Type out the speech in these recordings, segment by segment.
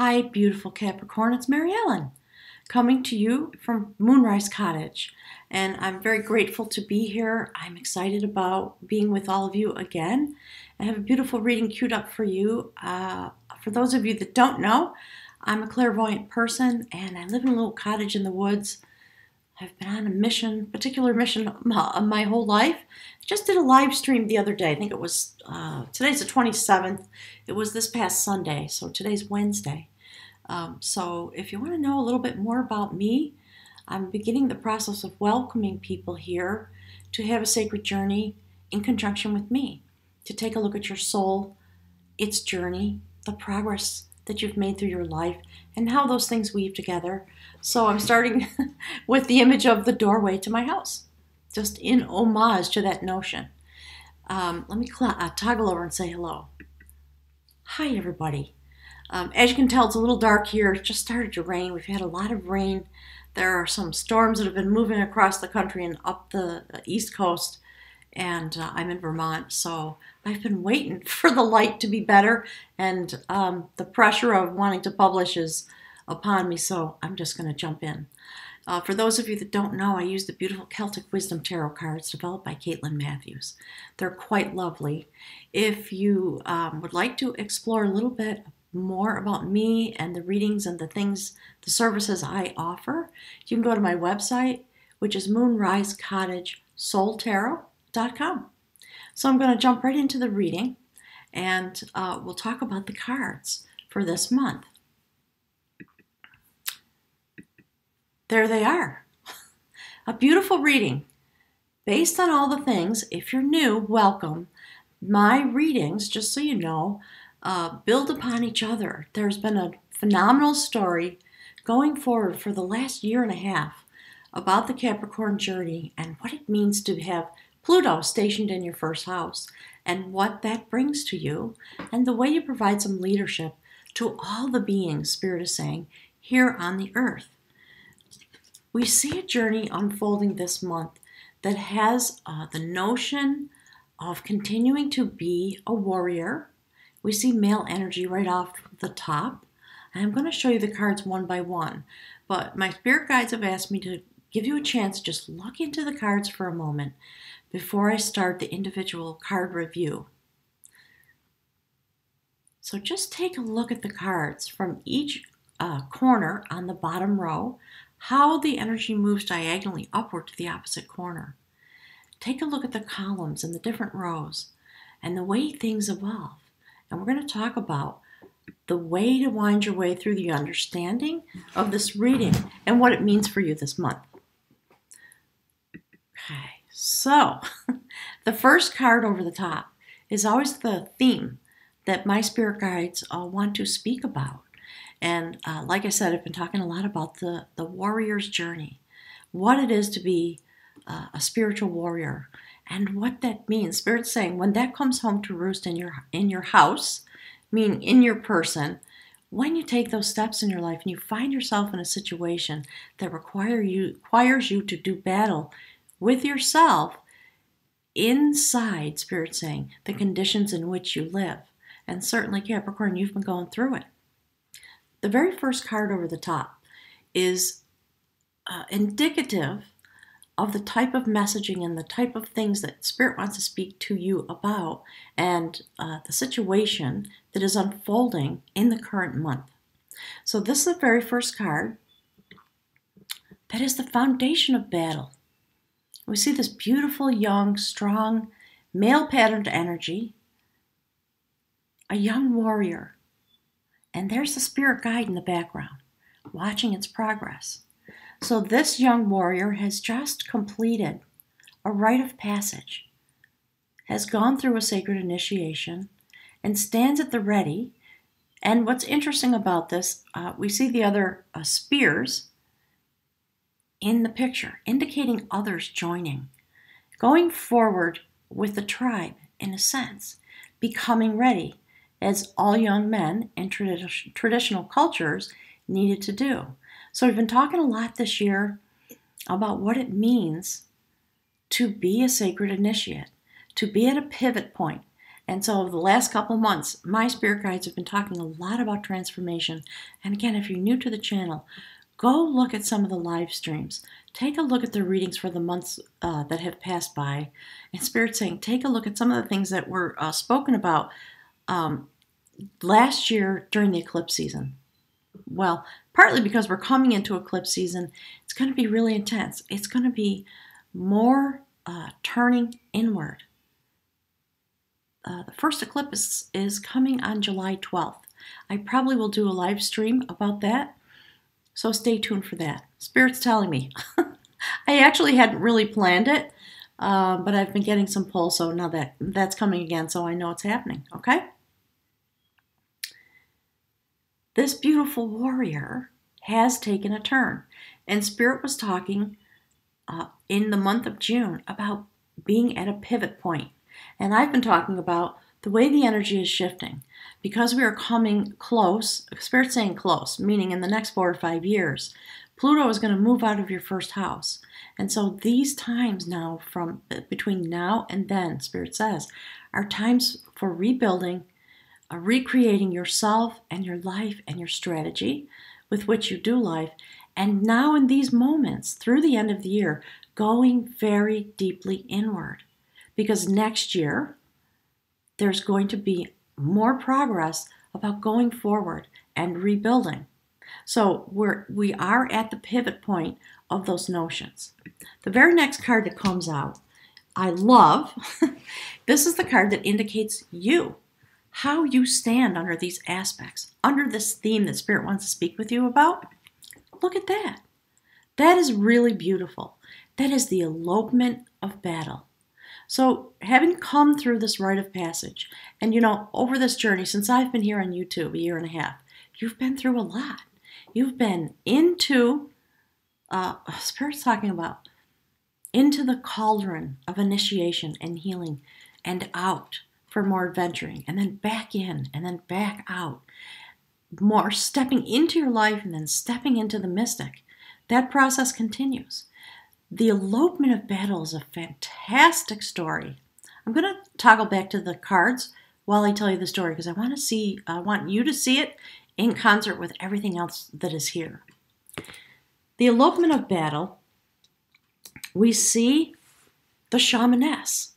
Hi, beautiful Capricorn. It's Mary Ellen coming to you from Moonrise Cottage. And I'm very grateful to be here. I'm excited about being with all of you again. I have a beautiful reading queued up for you. For those of you that don't know, I'm a clairvoyant person and I live in a little cottage in the woods. I've been on a mission, particular mission my whole life. I just did a live stream the other day. I think it was, today's the 27th. It was this past Sunday, so today's Wednesday. So if you want to know a little bit more about me, I'm beginning the process of welcoming people here to have a sacred journey in conjunction with me, to take a look at your soul, its journey, the progress that you've made through your life, and how those things weave together. So I'm starting with the image of the doorway to my house, just in homage to that notion. Let me toggle over and say hello. Hi, everybody. As you can tell, it's a little dark here. It just started to rain. We've had a lot of rain. There are some storms that have been moving across the country and up the East Coast, and I'm in Vermont, so I've been waiting for the light to be better, and the pressure of wanting to publish is upon me, so I'm just going to jump in. For those of you that don't know, I use the beautiful Celtic Wisdom Tarot cards developed by Caitlin Matthews. They're quite lovely. If you would like to explore a little bit more about me and the readings and the things, the services I offer, you can go to my website, which is moonrisecottagesoultarot.com. So I'm going to jump right into the reading, and we'll talk about the cards for this month. There they are. A beautiful reading. Based on all the things, if you're new, welcome. My readings, just so you know, build upon each other. There's been a phenomenal story going forward for the last year and a half about the Capricorn journey and what it means to have Pluto stationed in your first house and what that brings to you and the way you provide some leadership to all the beings, Spirit is saying, here on the earth. We see a journey unfolding this month that has the notion of continuing to be a warrior. We see male energy right off the top. I'm going to show you the cards one by one, but my spirit guides have asked me to give you a chance to just look into the cards for a moment before I start the individual card review. So just take a look at the cards from each corner on the bottom row, how the energy moves diagonally upward to the opposite corner. Take a look at the columns and the different rows and the way things evolve. And we're going to talk about the way to wind your way through the understanding of this reading and what it means for you this month. Okay, so the first card over the top is always the theme that my spirit guides want to speak about. And like I said, I've been talking a lot about the warrior's journey, what it is to be a spiritual warrior, and what that means. Spirit's saying when that comes home to roost in your house, meaning in your person, when you take those steps in your life and you find yourself in a situation that requires you to do battle with yourself inside, Spirit's saying, the conditions in which you live. And certainly, Capricorn, you've been going through it. The very first card over the top is indicative of the type of messaging and the type of things that Spirit wants to speak to you about and the situation that is unfolding in the current month. So this is the very first card that is the foundation of battle. We see this beautiful, young, strong, male patterned energy, a young warrior. And there's the spirit guide in the background, watching its progress. So this young warrior has just completed a rite of passage, has gone through a sacred initiation, and stands at the ready. And what's interesting about this, we see the other spears in the picture, indicating others joining, going forward with the tribe, in a sense, becoming ready, as all young men in traditional cultures needed to do. So we've been talking a lot this year about what it means to be a sacred initiate, to be at a pivot point, And so the last couple months, my spirit guides have been talking a lot about transformation. And again, if you're new to the channel, go look at some of the live streams. Take a look at the readings for the months that have passed by. And Spirit's saying, take a look at some of the things that were spoken about last year during the eclipse season. Well, partly because we're coming into eclipse season, it's going to be really intense. It's going to be more turning inward. The first eclipse is coming on July 12th. I probably will do a live stream about that, so stay tuned for that. Spirit's telling me. I actually hadn't really planned it, but I've been getting some pull, so now that's coming again, so I know it's happening, okay? This beautiful warrior has taken a turn, and Spirit was talking in the month of June about being at a pivot point. And I've been talking about the way the energy is shifting. Because we are coming close, Spirit's saying close, meaning in the next 4 or 5 years, Pluto is going to move out of your first house. And so these times now, from between now and then, Spirit says, are times for rebuilding, recreating yourself and your life and your strategy with which you do life. And now in these moments, through the end of the year, going very deeply inward. Because next year, there's going to be more progress about going forward and rebuilding. So we are at the pivot point of those notions. The very next card that comes out, I love. This is the card that indicates you, how you stand under these aspects, under this theme that Spirit wants to speak with you about. Look at that. That is really beautiful. That is the elopement of battle. So having come through this rite of passage, and over this journey, since I've been here on YouTube 1.5 years, you've been through a lot. You've been into, Spirit's talking about, into the cauldron of initiation and healing, and out for more adventuring, and then back in, and then back out. More stepping into your life, and then stepping into the mystic. That process continues. The elopement of battle is a fantastic story. I'm going to toggle back to the cards while I tell you the story because I want you to see it in concert with everything else that is here. The elopement of battle, we see the shamaness.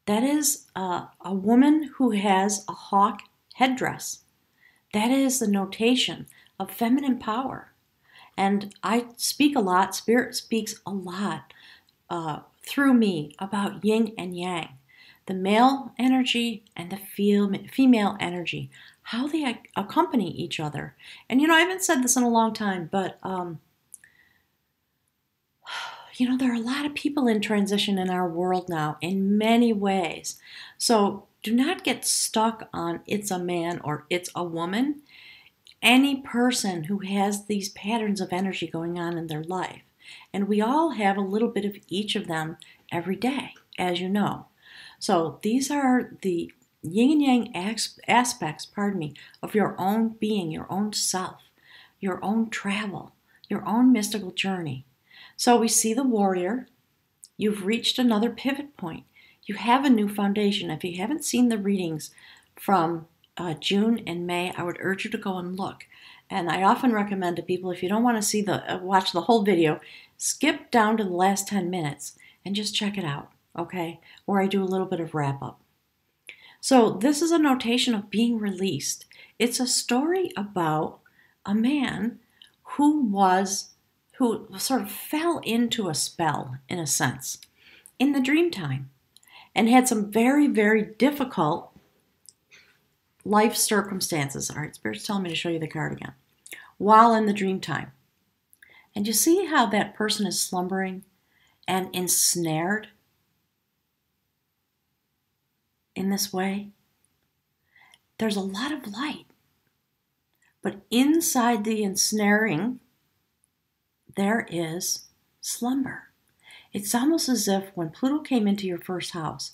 That is a woman who has a hawk headdress. That is the notation of feminine power. And I speak a lot, Spirit speaks a lot through me about yin and yang, the male energy and the female energy, how they accompany each other. And I haven't said this in a long time, but there are a lot of people in transition in our world now in many ways. So do not get stuck on it's a man or it's a woman. Any person who has these patterns of energy going on in their life. And we all have a little bit of each of them every day, as you know. So these are the yin and yang aspects, of your own being, your own self, your own travel, your own mystical journey. So we see the warrior. You've reached another pivot point. You have a new foundation. If you haven't seen the readings from June and May, I would urge you to go and look. And I often recommend to people, if you don't want to see watch the whole video, skip down to the last 10 minutes and just check it out, okay? Where I do a little bit of wrap up. So this is a notation of being released. It's a story about a man who sort of fell into a spell, in a sense, in the dream time, and had some very, very difficult life circumstances. All right, Spirit's telling me to show you the card again. While in the dream time. And you see how that person is slumbering and ensnared in this way? There's a lot of light. But inside the ensnaring, there is slumber. It's almost as if when Pluto came into your first house,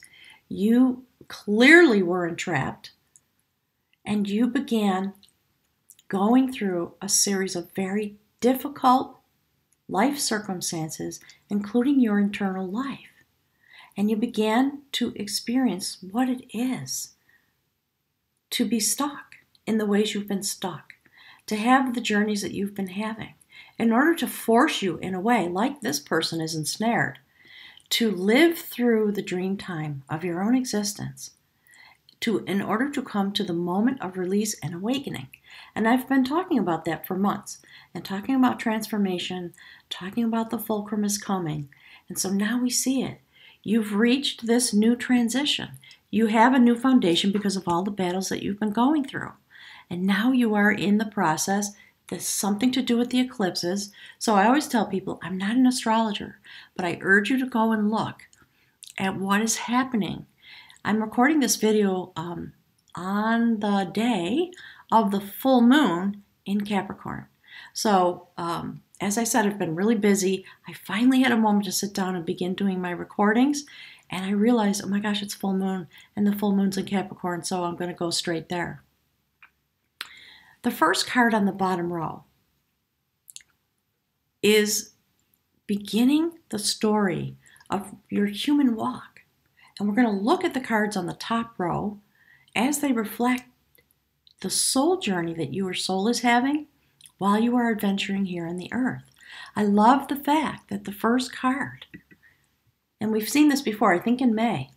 you clearly were entrapped and you began going through a series of very difficult life circumstances, including your internal life. and you began to experience what it is to be stuck in the ways you've been stuck, to have the journeys that you've been having, in order to force you in a way, like this person is ensnared, to live through the dream time of your own existence, in order to come to the moment of release and awakening. And I've been talking about that for months, and talking about transformation, talking about the fulcrum is coming. And so now we see it. You've reached this new transition. You have a new foundation because of all the battles that you've been going through. And now you are in the process. There's something to do with the eclipses. So I always tell people, I'm not an astrologer, but I urge you to go and look at what is happening. I'm recording this video on the day of the full moon in Capricorn. So as I said, I've been really busy. I finally had a moment to sit down and begin doing my recordings. And I realized, oh my gosh, it's full moon, and the full moon's in Capricorn, so I'm going to go straight there. The first card on the bottom row is beginning the story of your human walk. And we're going to look at the cards on the top row as they reflect the soul journey that your soul is having while you are adventuring here on the earth. I love the fact that the first card, and we've seen this before, I think in May.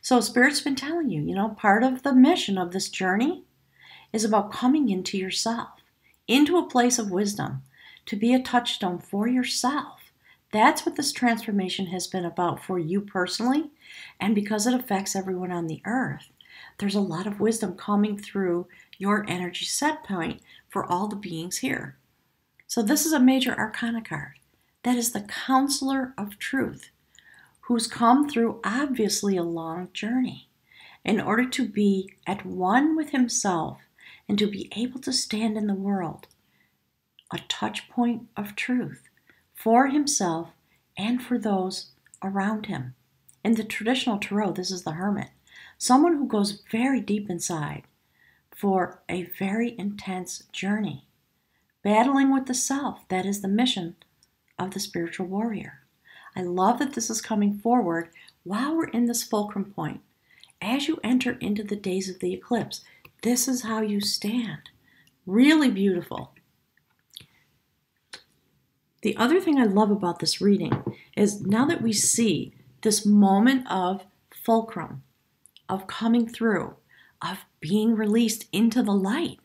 So Spirit's been telling you, part of the mission of this journey is about coming into yourself, into a place of wisdom, to be a touchstone for yourself. That's what this transformation has been about for you personally, and because it affects everyone on the earth, there's a lot of wisdom coming through your energy set point for all the beings here. So this is a major arcana card. That is the counselor of truth, who's come through obviously a long journey in order to be at one with himself and to be able to stand in the world, a touch point of truth for himself and for those around him. In the traditional tarot, this is the hermit, someone who goes very deep inside for a very intense journey, battling with the self. That is the mission of the spiritual warrior. I love that this is coming forward while we're in this fulcrum point. As you enter into the days of the eclipse, this is how you stand. Really beautiful. The other thing I love about this reading is now that we see this moment of fulcrum, of coming through, of being released into the light,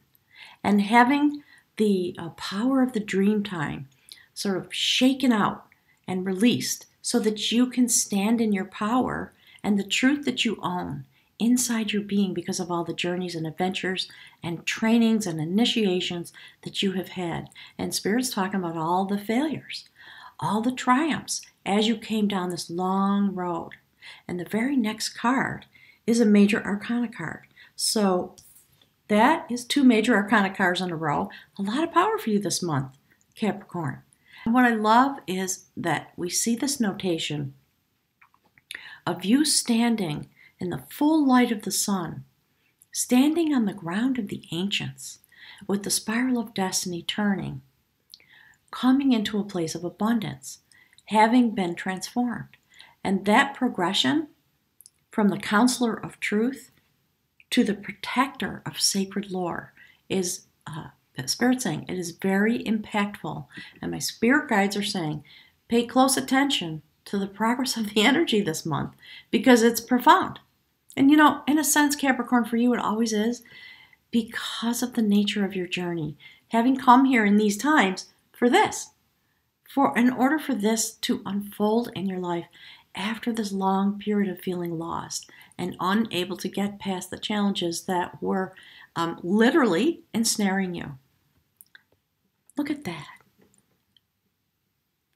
and having the power of the dream time sort of shaken out and released so that you can stand in your power and the truth that you own inside your being because of all the journeys and adventures and trainings and initiations that you have had. And Spirit's talking about all the failures, all the triumphs as you came down this long road. And the very next card is a major arcana card. So that is 2 major arcana cards in a row. A lot of power for you this month, Capricorn. And what I love is that we see this notation of you standing in the full light of the sun, standing on the ground of the ancients, with the spiral of destiny turning, coming into a place of abundance, having been transformed. And that progression from the counselor of truth to the protector of sacred lore is Spirit saying it is very impactful. And my spirit guides are saying, pay close attention to the progress of the energy this month because it's profound. And in a sense, Capricorn, for you, it always is because of the nature of your journey. Having come here in these times for this, in order for this to unfold in your life after this long period of feeling lost and unable to get past the challenges that were literally ensnaring you. Look at that.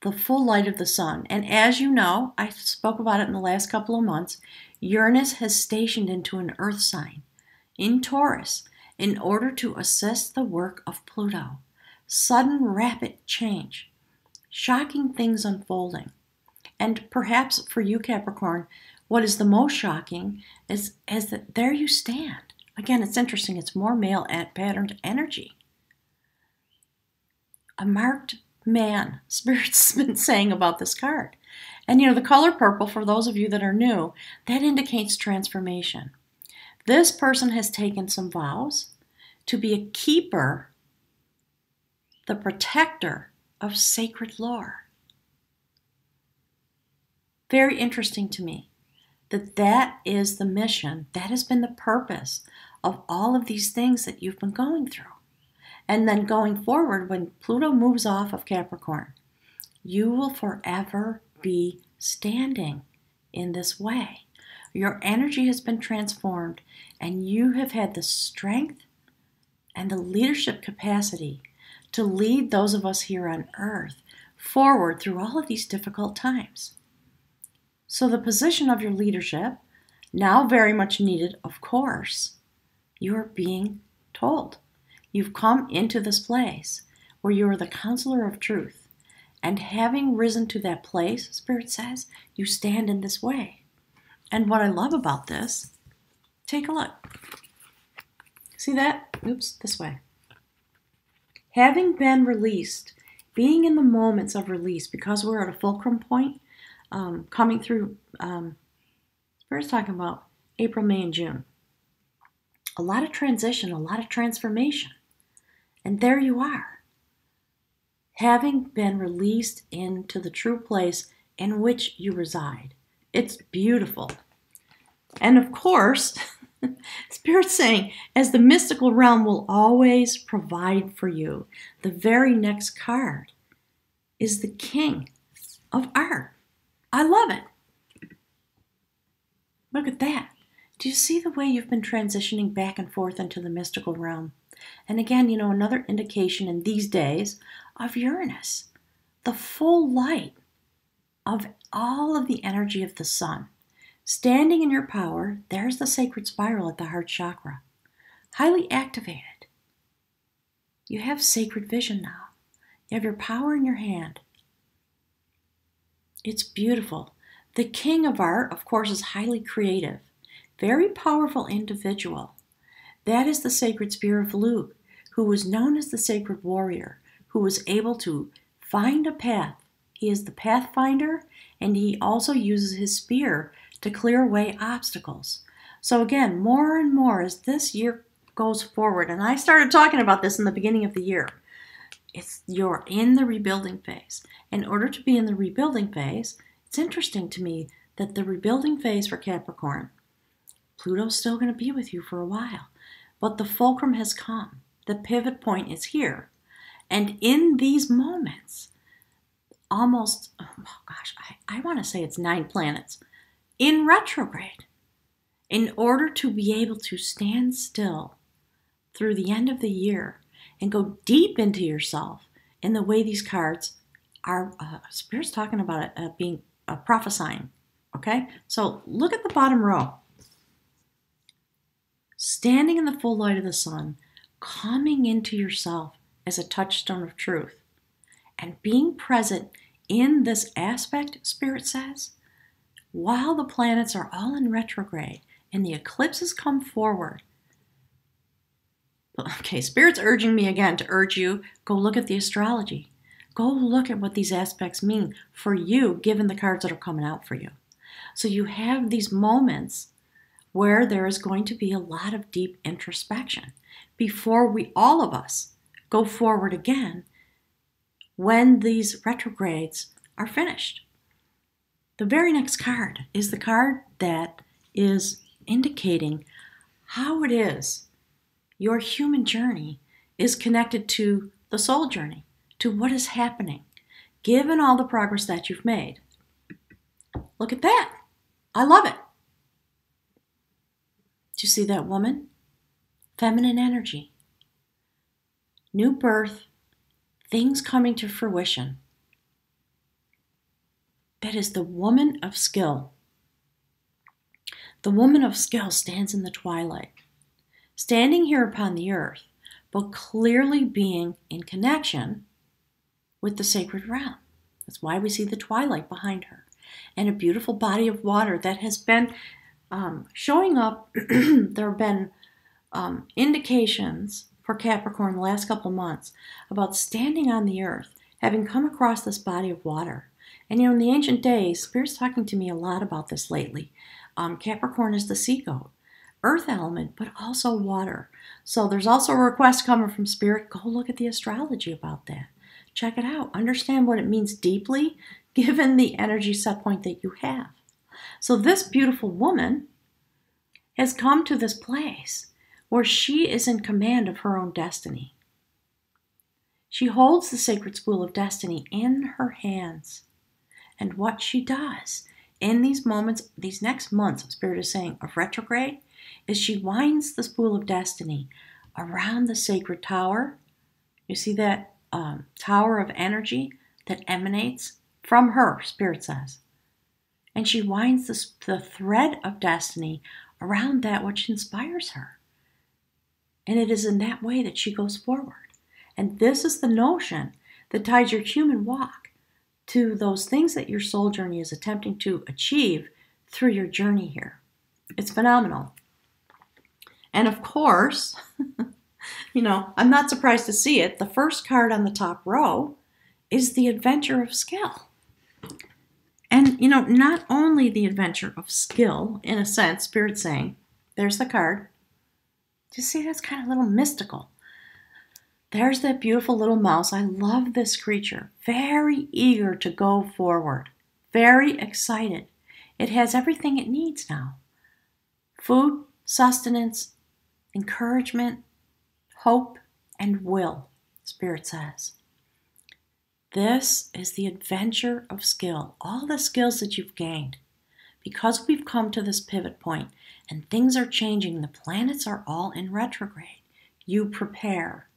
The full light of the sun. And as you know, I spoke about it in the last couple of months, Uranus has stationed into an earth sign in Taurus in order to assist the work of Pluto. Sudden, rapid change. Shocking things unfolding. And perhaps for you, Capricorn, what is the most shocking is that there you stand. Again, it's interesting. It's more male patterned energy. A marked man, Spirit's been saying about this card. And the color purple, for those of you that are new, that indicates transformation. This person has taken some vows to be a keeper, the protector of sacred lore. Very interesting to me that is the mission, that has been the purpose of all of these things that you've been going through. And then going forward, when Pluto moves off of Capricorn, you will forever be standing in this way. Your energy has been transformed, and you have had the strength and the leadership capacity to lead those of us here on Earth forward through all of these difficult times. So the position of your leadership, now very much needed, of course, you are being told. You've come into this place where you are the counselor of truth. And having risen to that place, Spirit says, you stand in this way. And what I love about this, take a look. See that? Oops, this way. Having been released, being in the moments of release, because we're at a fulcrum point, coming through, Spirit's talking about April, May, and June. A lot of transition, a lot of transformation. And there you are, having been released into the true place in which you reside. It's beautiful. And of course, Spirit's saying, as the mystical realm will always provide for you, the very next card is the King of Art. I love it. Look at that. Do you see the way you've been transitioning back and forth into the mystical realm? And again, another indication in these days of Uranus, the full light of all of the energy of the sun. Standing in your power, there's the sacred spiral at the heart chakra. Highly activated. You have sacred vision now. You have your power in your hand. It's beautiful. The King of Art, of course, is highly creative. Very powerful individual. That is the sacred spear of Luke, who was known as the sacred warrior, who was able to find a path. He is the pathfinder, and he also uses his spear to clear away obstacles. So again, more and more as this year goes forward, and I started talking about this in the beginning of the year, you're in the rebuilding phase. In order to be in the rebuilding phase, it's interesting to me that the rebuilding phase for Capricorn, Pluto's still going to be with you for a while. But the fulcrum has come. The pivot point is here. And in these moments, almost, I want to say it's 9 planets in retrograde. In order to be able to stand still through the end of the year and go deep into yourself in the way these cards are, Spirit's talking about it being prophesying. Okay? So look at the bottom row. Standing in the full light of the sun, coming into yourself as a touchstone of truth, and being present in this aspect, Spirit says, while the planets are all in retrograde and the eclipses come forward. Okay, Spirit's urging me again to urge you, go look at the astrology. Go look at what these aspects mean for you, given the cards that are coming out for you. So you have these moments where there is going to be a lot of deep introspection before all of us, go forward again when these retrogrades are finished. The very next card is the card that is indicating how it is your human journey is connected to the soul journey, to what is happening, given all the progress that you've made. Look at that. I love it. Do you see that woman? Feminine energy. New birth, things coming to fruition. That is the woman of skill. The woman of skill stands in the twilight, standing here upon the earth, but clearly being in connection with the sacred realm. That's why we see the twilight behind her. And a beautiful body of water that has been showing up. There have been indications for Capricorn the last couple months about standing on the earth, having come across this body of water, And in the ancient days, Spirit's talking to me a lot about this lately. Capricorn is the sea goat, earth element, but also water. So there's also a request coming from Spirit. Go look at the astrology about that. Check it out. Understand what it means deeply, given the energy set point that you have. So this beautiful woman has come to this place where she is in command of her own destiny. She holds the sacred spool of destiny in her hands. And what she does in these moments, these next months, Spirit is saying, of retrograde, is she winds the spool of destiny around the sacred tower. You see that tower of energy that emanates from her, Spirit says. And she winds the thread of destiny around that which inspires her. And it is in that way that she goes forward. And this is the notion that ties your human walk to those things that your soul journey is attempting to achieve through your journey here. It's phenomenal. And of course, I'm not surprised to see it. The first card on the top row is the adventure of skill. And, not only the adventure of skill, in a sense, Spirit's saying, there's the card. Just see, that's kind of a little mystical. There's that beautiful little mouse. I love this creature. Very eager to go forward. Very excited. It has everything it needs now. Food, sustenance, encouragement, hope, and will, Spirit says. This is the adventure of skill. All the skills that you've gained. Because we've come to this pivot point and things are changing, the planets are all in retrograde. You prepare.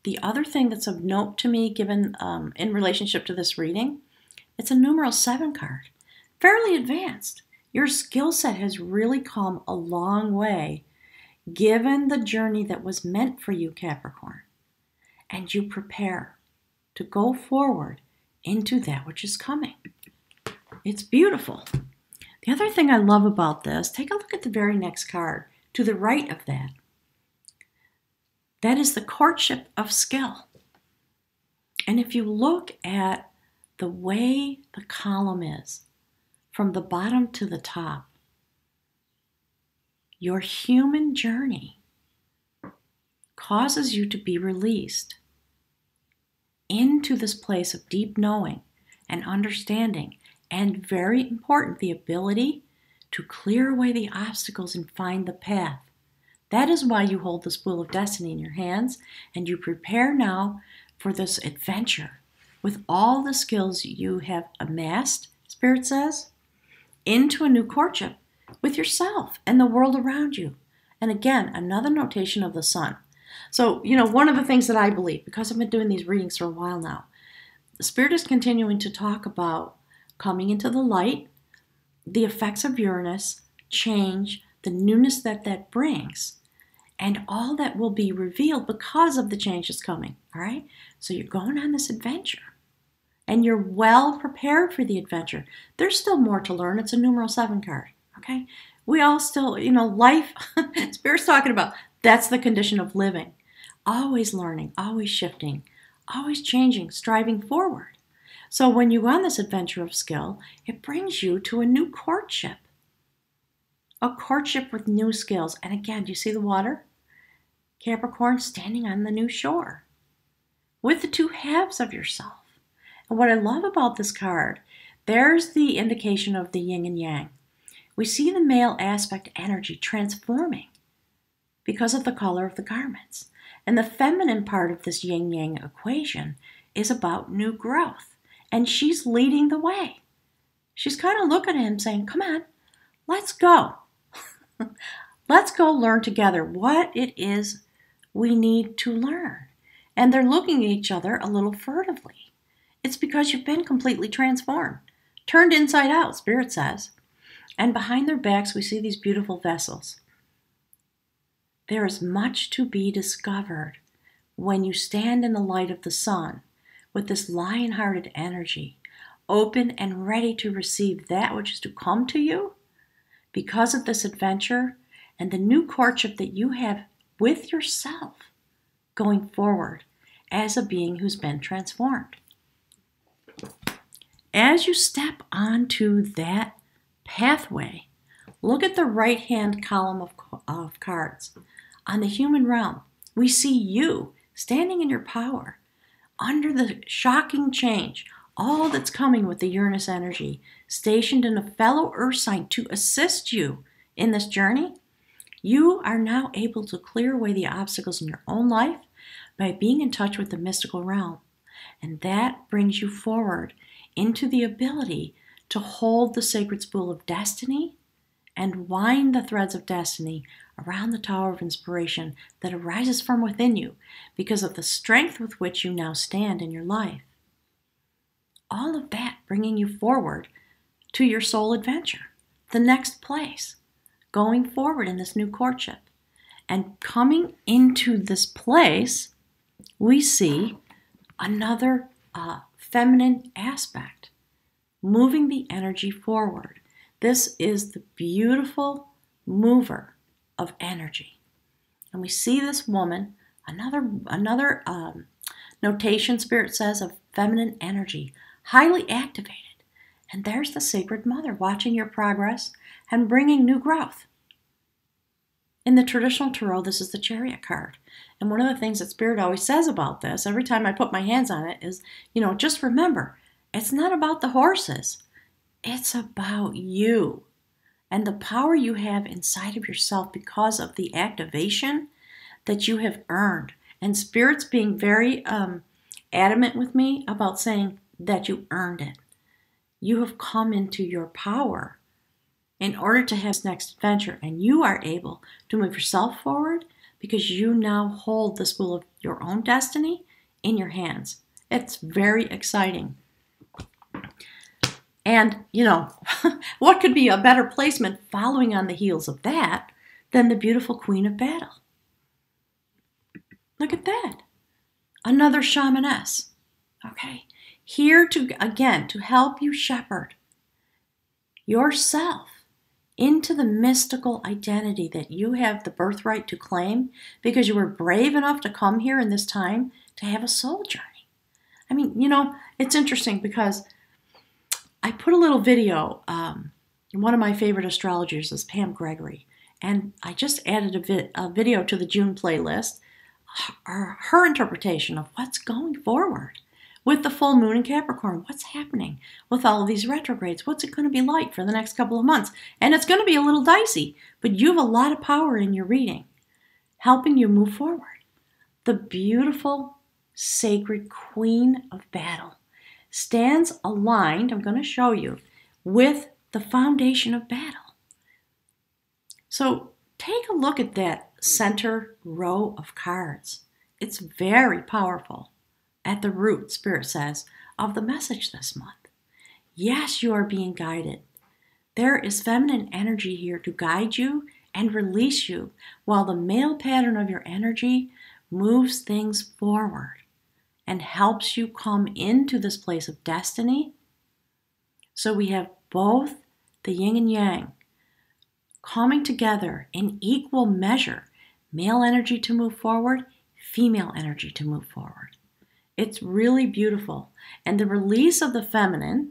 The other thing that's of note to me, given in relationship to this reading, it's a numeral 7 card. Fairly advanced. Your skill set has really come a long way, given the journey that was meant for you, Capricorn. And you prepare to go forward into that which is coming. It's beautiful. The other thing I love about this, take a look at the very next card, to the right of that. That is the courtship of skill. And if you look at the way the column is, from the bottom to the top, your human journey causes you to be released into this place of deep knowing and understanding, and very important, the ability to clear away the obstacles and find the path. That is why you hold the spool of destiny in your hands, and you prepare now for this adventure with all the skills you have amassed, Spirit says, into a new courtship with yourself and the world around you. And again, another notation of the sun. So, one of the things that I believe, because I've been doing these readings for a while now, the Spirit is continuing to talk about coming into the light, the effects of Uranus, change, the newness that brings, and all that will be revealed because of the change that's coming, all right? So you're going on this adventure, and you're well prepared for the adventure. There's still more to learn. It's a numeral 7 card, okay? We all still, life, Spirit's talking about, that's the condition of living. Always learning, always shifting, always changing, striving forward. So when you go on this adventure of skill, it brings you to a new courtship. A courtship with new skills. And again, do you see the water? Capricorn standing on the new shore with the two halves of yourself. And what I love about this card, there's the indication of the yin and yang. We see the male aspect energy transforming because of the color of the garments. And the feminine part of this yin-yang equation is about new growth. And she's leading the way. She's kind of looking at him saying, come on, let's go. Let's go learn together what it is we need to learn. And they're looking at each other a little furtively. It's because you've been completely transformed, turned inside out, Spirit says. And behind their backs, we see these beautiful vessels. There is much to be discovered when you stand in the light of the sun with this lion-hearted energy, open and ready to receive that which is to come to you because of this adventure and the new courtship that you have with yourself going forward as a being who's been transformed. as you step onto that pathway, look at the right-hand column of cards. On the human realm, we see you standing in your power under the shocking change, all that's coming with the Uranus energy, stationed in a fellow earth sign to assist you in this journey. You are now able to clear away the obstacles in your own life by being in touch with the mystical realm. And that brings you forward into the ability to hold the sacred spool of destiny and wind the threads of destiny around the tower of inspiration that arises from within you because of the strength with which you now stand in your life. All of that bringing you forward to your soul adventure, the next place, going forward in this new courtship. And coming into this place, we see another feminine aspect, moving the energy forward. This is the beautiful mover of energy. And we see this woman, another notation Spirit says of feminine energy, highly activated. And there's the Sacred Mother watching your progress and bringing new growth. In the traditional tarot, this is the Chariot card. And one of the things that Spirit always says about this, every time I put my hands on it, is, just remember, it's not about the horses. It's about you and the power you have inside of yourself because of the activation that you have earned. And Spirit's being very adamant with me about saying that you earned it. You have come into your power in order to have this next adventure, and you are able to move yourself forward because you now hold the spool of your own destiny in your hands. It's very exciting. And, what could be a better placement following on the heels of that than the beautiful Queen of Battle? Look at that. Another shamaness. Okay. Here to help you shepherd yourself into the mystical identity that you have the birthright to claim because you were brave enough to come here in this time to have a soul journey. I mean, it's interesting because I put a little video, one of my favorite astrologers is Pam Gregory, and I just added a video to the June playlist, her interpretation of what's going forward with the full moon in Capricorn. What's happening with all of these retrogrades? What's it going to be like for the next couple of months? And it's going to be a little dicey, but you have a lot of power in your reading, helping you move forward. The beautiful, sacred Queen of Battle stands aligned, I'm going to show you, with the foundation of battle. So take a look at that center row of cards. It's very powerful. At the root, Spirit says, of the message this month. Yes, you are being guided. There is feminine energy here to guide you and release you, while the male pattern of your energy moves things forward and helps you come into this place of destiny. So we have both the yin and yang coming together in equal measure. Male energy to move forward, female energy to move forward. It's really beautiful. And the release of the feminine,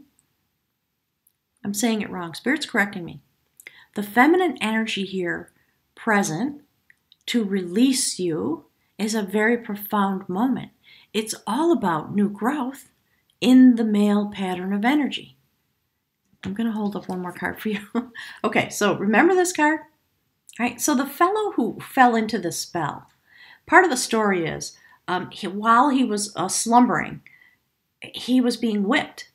I'm saying it wrong, Spirit's correcting me. The feminine energy here present to release you is a very profound moment. It's all about new growth in the male pattern of energy. I'm going to hold up one more card for you. Okay, so remember this card? All right, so the fellow who fell into the spell, part of the story is while he was slumbering, he was being whipped.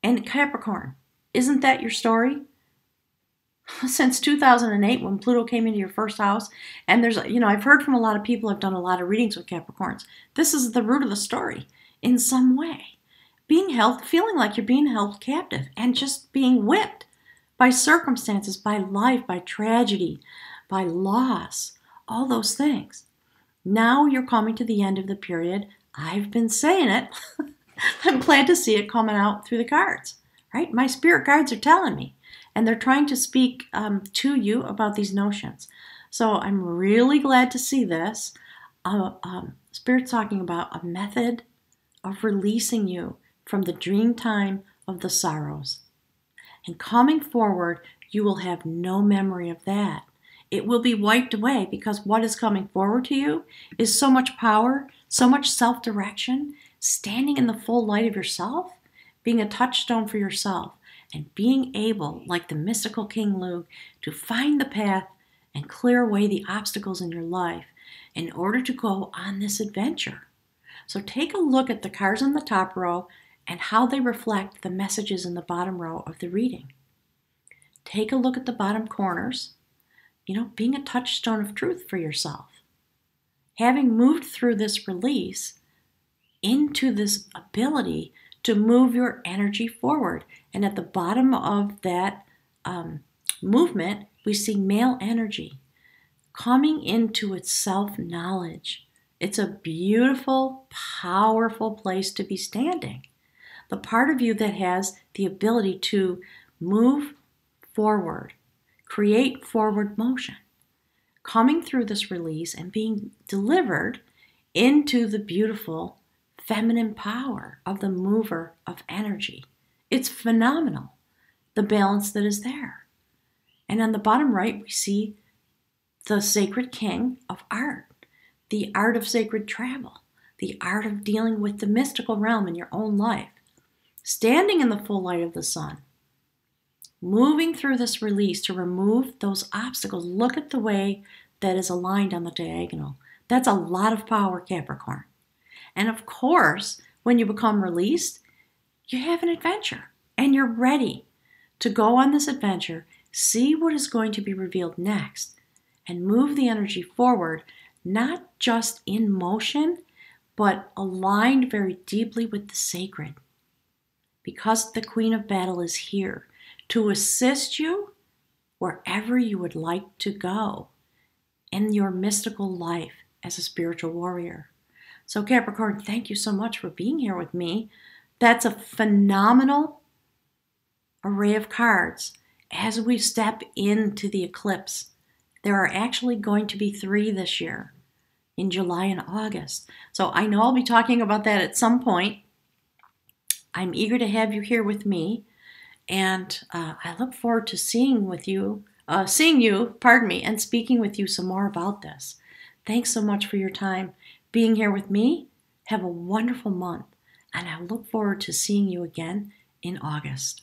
And Capricorn, isn't that your story? Since 2008, when Pluto came into your first house, and there's, I've heard from a lot of people, I've done a lot of readings with Capricorns. This is the root of the story in some way. Feeling like you're being held captive and just being whipped by circumstances, by life, by tragedy, by loss, all those things. Now you're coming to the end of the period. I've been saying it. I'm glad to see it coming out through the cards, right? My spirit guides are telling me, and they're trying to speak to you about these notions. So I'm really glad to see this. Spirit's talking about a method of releasing you from the dream time of the sorrows. And coming forward, you will have no memory of that. It will be wiped away because what is coming forward to you is so much power, so much self-direction, standing in the full light of yourself, being a touchstone for yourself, and being able, like the mystical King Luke, to find the path and clear away the obstacles in your life in order to go on this adventure. So take a look at the cards on the top row and how they reflect the messages in the bottom row of the reading. Take a look at the bottom corners, being a touchstone of truth for yourself. Having moved through this release into this ability to move your energy forward. And at the bottom of that movement, we see male energy coming into its self-knowledge. It's a beautiful, powerful place to be standing. The part of you that has the ability to move forward, create forward motion, coming through this release and being delivered into the beautiful feminine power of the mover of energy. It's phenomenal, the balance that is there. And on the bottom right, we see the sacred king of art, the art of sacred travel, the art of dealing with the mystical realm in your own life, standing in the full light of the sun, moving through this release to remove those obstacles. Look at the way that is aligned on the diagonal. That's a lot of power, Capricorn. And of course, when you become released, you have an adventure and you're ready to go on this adventure, see what is going to be revealed next, and move the energy forward, not just in motion, but aligned very deeply with the sacred. Because the Queen of Battle is here to assist you wherever you would like to go in your mystical life as a spiritual warrior. So Capricorn, thank you so much for being here with me. That's a phenomenal array of cards as we step into the eclipse. There are actually going to be 3 this year in July and August. So I know I'll be talking about that at some point. I'm eager to have you here with me, and I look forward to seeing you, and speaking with you some more about this. Thanks so much for your time being here with me. Have a wonderful month, and I look forward to seeing you again in August.